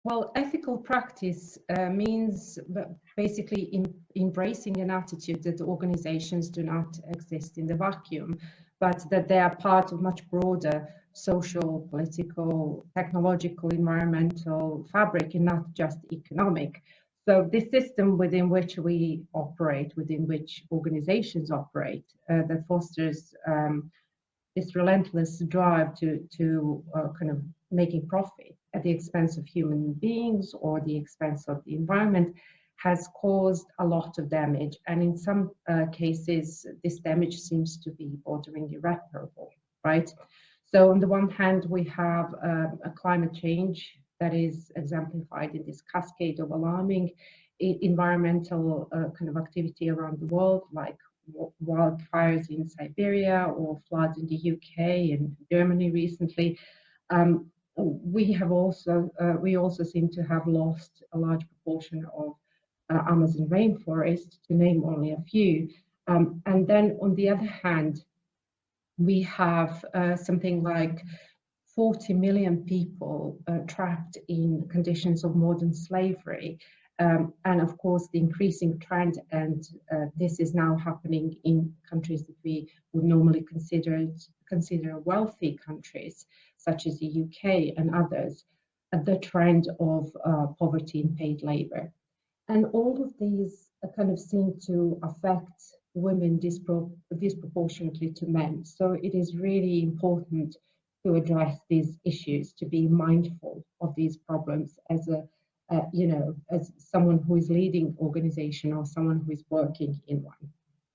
Well, ethical practice means basically embracing an attitude that organizations do not exist in the vacuum, but that they are part of much broader social, political, technological, environmental fabric, and not just economic. So this system within which we operate, within which organizations operate, that fosters this relentless drive to kind of making profit at the expense of human beings or the expense of the environment has caused a lot of damage. And in some cases, this damage seems to be bordering irreparable, right? So on the one hand, we have a climate change that is exemplified in this cascade of alarming environmental kind of activity around the world, like wildfires in Siberia or floods in the UK and Germany recently. We also seem to have lost a large proportion of Amazon rainforest, to name only a few. And then on the other hand, we have something like 40 million people trapped in conditions of modern slavery. And of course, the increasing trend, and this is now happening in countries that we would normally consider wealthy countries, such as the UK and others, the trend of poverty in paid labor. And all of these kind of seem to affect women disproportionately to men. So it is really important to address these issues, to be mindful of these problems as as someone who is leading organization or someone who is working in one.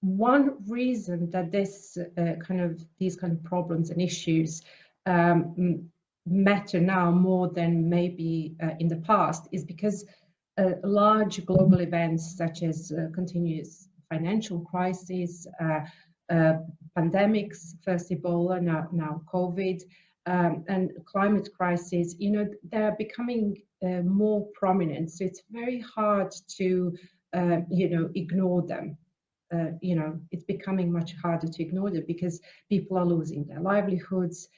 One reason that these kind of problems and issues matter now more than maybe in the past is because large global events such as continuous financial crisis, pandemics, first Ebola, now COVID, and climate crisis, they're becoming more prominent. So it's very hard to, ignore them. It's becoming much harder to ignore them because people are losing their livelihoods.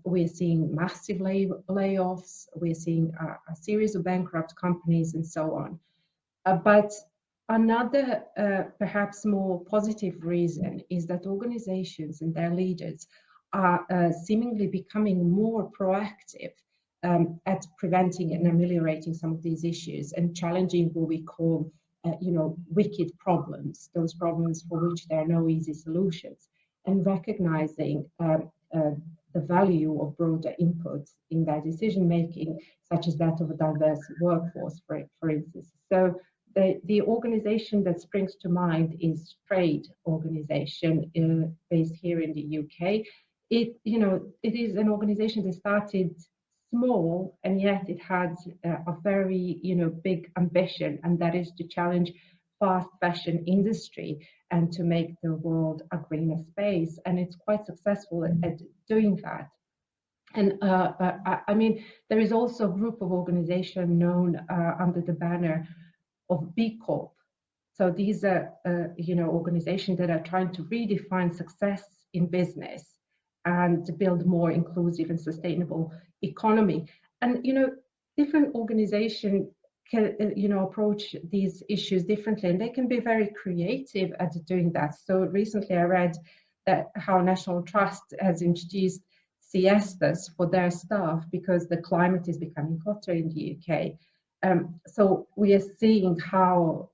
We're seeing massive layoffs. We're seeing a series of bankrupt companies and so on. But another, perhaps more positive reason is that organizations and their leaders are seemingly becoming more proactive at preventing and ameliorating some of these issues and challenging what we call, wicked problems, those problems for which there are no easy solutions, and recognizing the value of broader inputs in their decision making, such as that of a diverse workforce, for instance. So the organization that springs to mind is Trade Organization, based here in the UK. It is an organization that started small, and yet it had a very big ambition, and that is to challenge fast fashion industry and to make the world a greener space. And it's quite successful at doing that. And there is also a group of organizations known under the banner of B Corp. So these are, organizations that are trying to redefine success in business and to build more inclusive and sustainable economy. And, different organizations can, approach these issues differently, and they can be very creative at doing that. So recently I read that how National Trust has introduced siestas for their staff because the climate is becoming hotter in the UK. So we are seeing how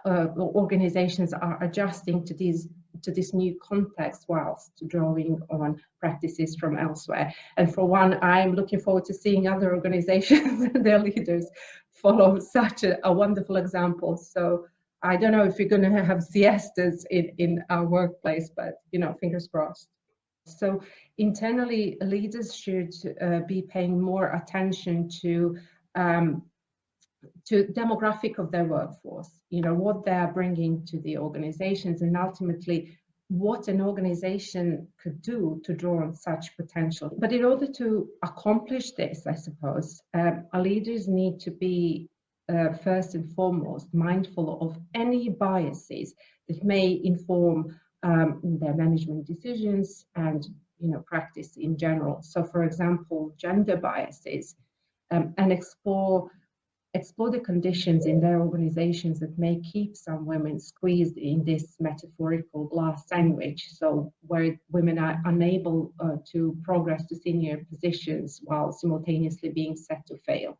organizations are adjusting to this new context whilst drawing on practices from elsewhere. And for one, I'm looking forward to seeing other organizations and their leaders follow such a wonderful example. So I don't know if we're going to have siestas in our workplace, but fingers crossed. So internally, leaders should be paying more attention to demographic of their workforce, what they are bringing to the organizations, and ultimately what an organization could do to draw on such potential. But in order to accomplish this, I suppose, our leaders need to be first and foremost mindful of any biases that may inform their management decisions and practice in general. So, for example, gender biases. and explore the conditions in their organizations that may keep some women squeezed in this metaphorical glass sandwich, so where women are unable to progress to senior positions while simultaneously being set to fail.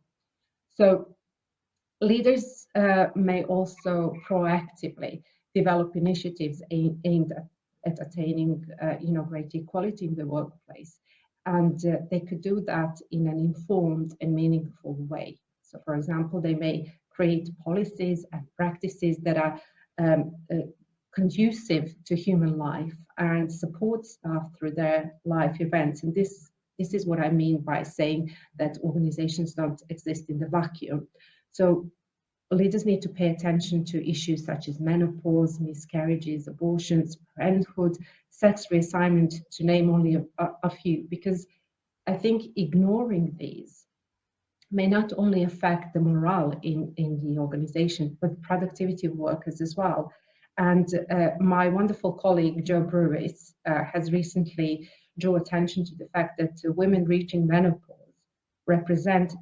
So leaders may also proactively develop initiatives aimed at attaining greater equality in the workplace. And they could do that in an informed and meaningful way. So, for example, they may create policies and practices that are conducive to human life and support staff through their life events. And this is what I mean by saying that organizations don't exist in the vacuum. So leaders need to pay attention to issues such as menopause, miscarriages, abortions, parenthood, sex reassignment, to name only a few, because I think ignoring these may not only affect the morale in the organization, but the productivity of workers as well. And my wonderful colleague, Jo Brewis, has recently drawn attention to the fact that women reaching menopause represent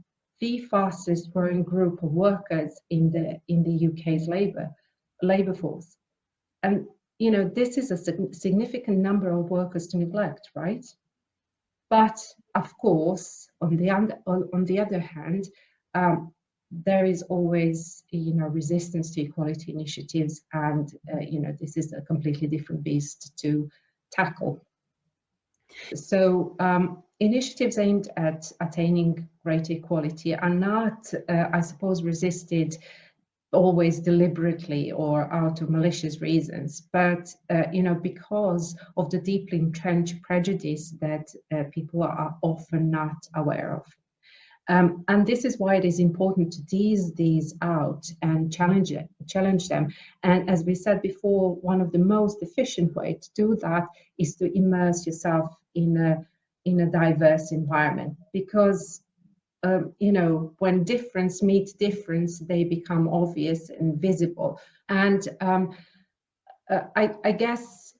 the fastest growing group of workers in the UK's labour force. And, this is a significant number of workers to neglect, right? But of course, on the other hand, there is always, resistance to equality initiatives, and this is a completely different beast to tackle. So initiatives aimed at attaining greater equality are not, I suppose, resisted always deliberately or out of malicious reasons, but because of the deeply entrenched prejudice that people are often not aware of. And this is why it is important to tease these out and challenge them. And as we said before, one of the most efficient ways to do that is to immerse yourself in a diverse environment, because when difference meets difference, they become obvious and visible. And I guess,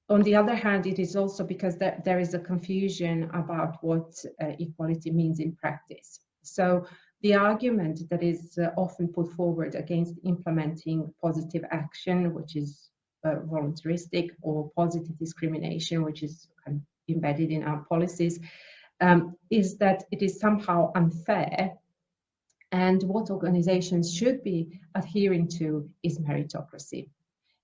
on the other hand, it is also because there is a confusion about what equality means in practice. So the argument that is often put forward against implementing positive action, which is voluntaristic, or positive discrimination, which is kind of embedded in our policies, is that it is somehow unfair, and what organizations should be adhering to is meritocracy.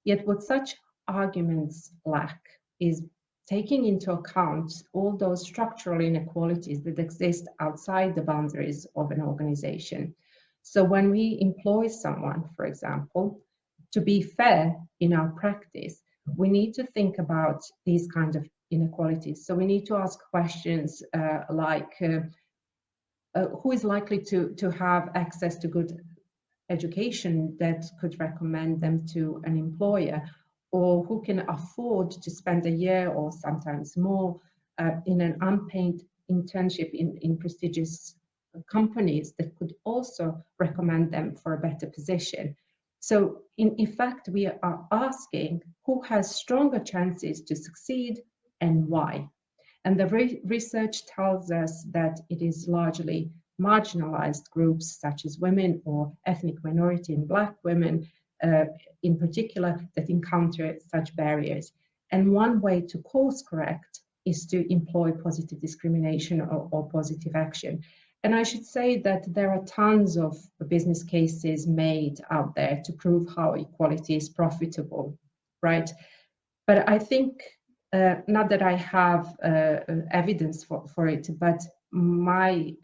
Yet what such arguments lack is taking into account all those structural inequalities that exist outside the boundaries of an organization. So when we employ someone, for example, to be fair in our practice, we need to think about these kinds of inequalities. So we need to ask questions like, who is likely to have access to good education that could recommend them to an employer, or who can afford to spend a year or sometimes more in an unpaid internship in prestigious companies that could also recommend them for a better position. So in fact, we are asking who has stronger chances to succeed and why. And the research tells us that it is largely marginalized groups such as women or ethnic minority and Black women in particular that encounter such barriers. And one way to course correct is to employ positive discrimination or positive action. And I should say that there are tons of business cases made out there to prove how equality is profitable, right? But I think, not that I have evidence for it, but my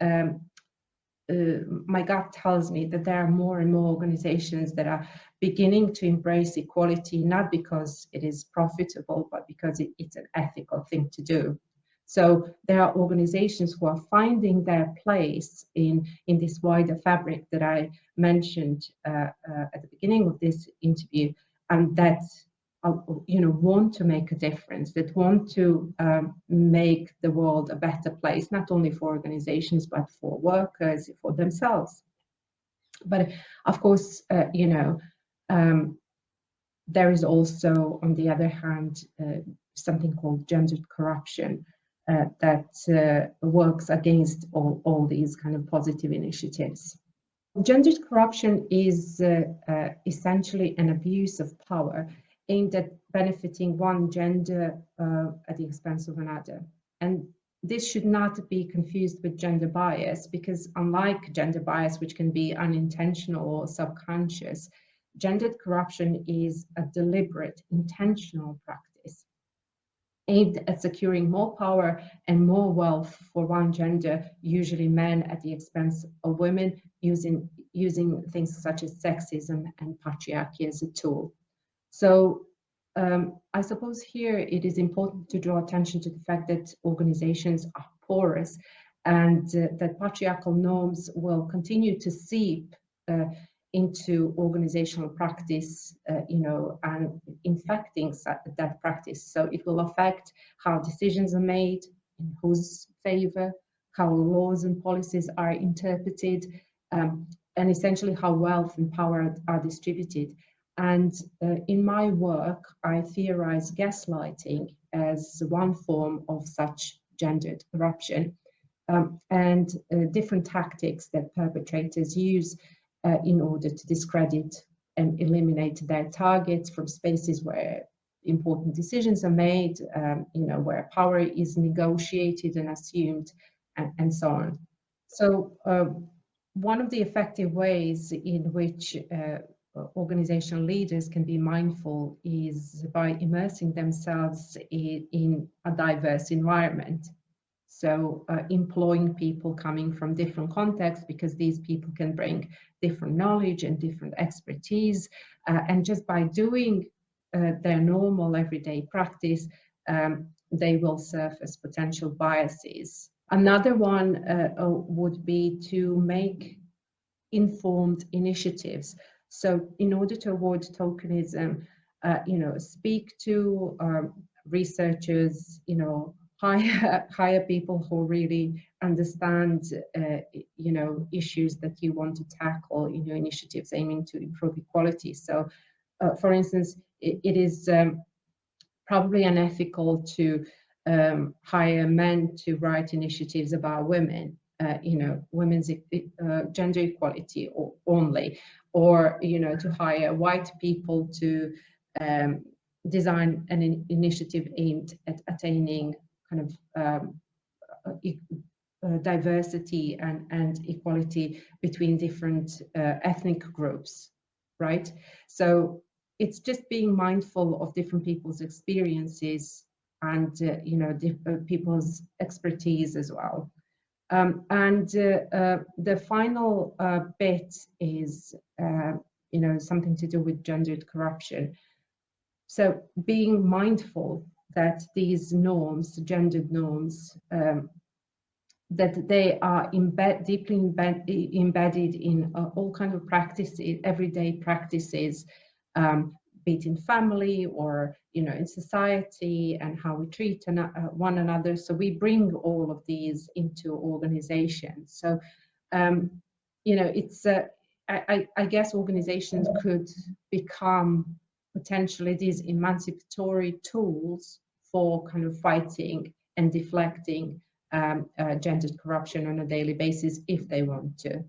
gut tells me that there are more and more organizations that are beginning to embrace equality, not because it is profitable, but because it's an ethical thing to do. So there are organizations who are finding their place in this wider fabric that I mentioned at the beginning of this interview, and that want to make a difference, that want to make the world a better place, not only for organizations, but for workers, for themselves. But of course, there is also, on the other hand, something called gendered corruption. that works against all these kind of positive initiatives. Gendered corruption is essentially an abuse of power aimed at benefiting one gender at the expense of another. And this should not be confused with gender bias, because unlike gender bias, which can be unintentional or subconscious, gendered corruption is a deliberate, intentional practice aimed at securing more power and more wealth for one gender, usually men, at the expense of women, using things such as sexism and patriarchy as a tool. So I suppose here it is important to draw attention to the fact that organizations are porous, and that patriarchal norms will continue to seep into organizational practice, and infecting that practice. So it will affect how decisions are made, in whose favor, how laws and policies are interpreted, and essentially how wealth and power are distributed. And in my work, I theorize gaslighting as one form of such gendered corruption, and different tactics that perpetrators use in order to discredit and eliminate their targets from spaces where important decisions are made, where power is negotiated and assumed, and so on. So one of the effective ways in which organizational leaders can be mindful is by immersing themselves in a diverse environment. So employing people coming from different contexts, because these people can bring different knowledge and different expertise. And just by doing their normal everyday practice, they will surface potential biases. Another one would be to make informed initiatives. So in order to avoid tokenism, speak to researchers, hire people who really understand, issues that you want to tackle in your initiatives aiming to improve equality. So, for instance, it is probably unethical to hire men to write initiatives about women, women's gender equality only, or to hire white people to design an initiative aimed at attaining kind of diversity and equality between different ethnic groups, right? So it's just being mindful of different people's experiences and people's expertise as well. And the final bit is something to do with gendered corruption. So being mindful that these norms, gendered norms, that they are deeply embedded in all kinds of practices, everyday practices, be it in family or in society, and how we treat one another. So we bring all of these into organizations. So it's I guess organizations could become potentially these emancipatory tools for kind of fighting and deflecting gendered corruption on a daily basis if they want to.